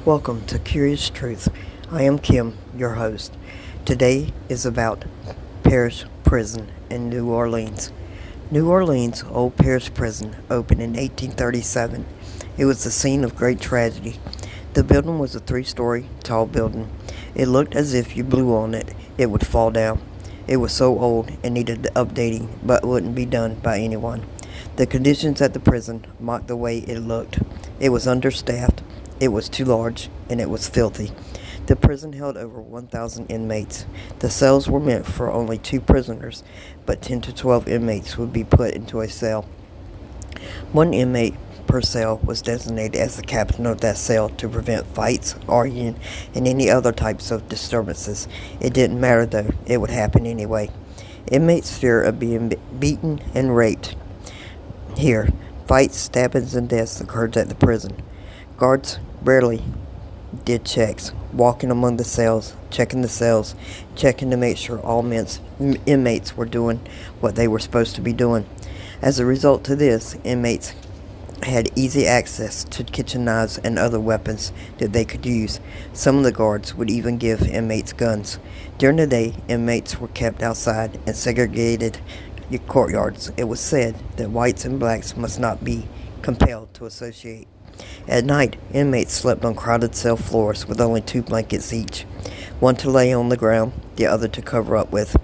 Welcome to Curious Truth. I am Kim, your host. Today is about Parish Prison in New Orleans. New Orleans Old Parish Prison opened in 1837. It was the scene of great tragedy. The building was a 3-story tall building. It looked as if you blew on it, it would fall down. It was so old and needed updating, but wouldn't be done by anyone. The conditions at the prison mocked the way it looked. It was understaffed, it was too large, and it was filthy. The prison held over 1,000 inmates. The cells were meant for only 2 prisoners, but 10 to 12 inmates would be put into a cell. One inmate per cell was designated as the captain of that cell to prevent fights, arguing, and any other types of disturbances. It didn't matter though, it would happen anyway. Inmates fear of being beaten and raped. Here, fights, stabbings, and deaths occurred at the prison. Guards rarely did checks, walking among the cells, checking to make sure all inmates were doing what they were supposed to be doing. As a result to this, inmates had easy access to kitchen knives and other weapons that they could use. Some of the guards would even give inmates guns. During the day, inmates were kept outside in segregated courtyards. It was said that whites and blacks must not be compelled to associate. At night, inmates slept on crowded cell floors with only 2 blankets each, one to lay on the ground, the other to cover up with.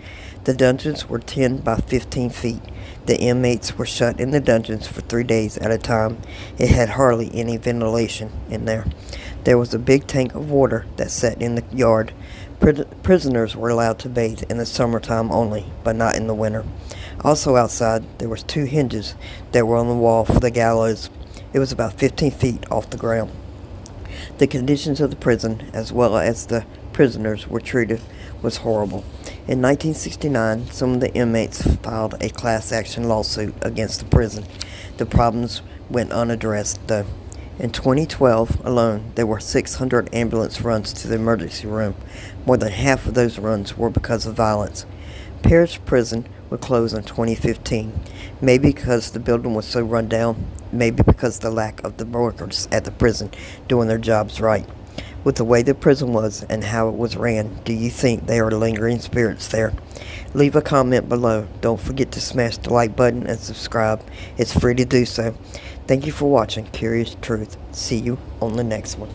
The dungeons were 10 by 15 feet. The inmates were shut in the dungeons for 3 days at a time. It had hardly any ventilation in there. There was a big tank of water that sat in the yard. Prisoners were allowed to bathe in the summertime only, but not in the winter. Also outside, there was 2 hinges that were on the wall for the gallows. It was about 15 feet off the ground. The conditions of the prison, as well as the prisoners were treated, was horrible. In 1969, some of the inmates filed a class action lawsuit against the prison. The problems went unaddressed, though. In 2012 alone, there were 600 ambulance runs to the emergency room. More than half of those runs were because of violence. Parish Prison would close in 2015, maybe because the building was so run down, maybe because of the lack of the workers at the prison doing their jobs right. With the way the prison was and how it was ran, do you think there are lingering spirits there? Leave a comment below. Don't forget to smash the like button and subscribe. It's free to do so. Thank you for watching Curious Truth. See you on the next one.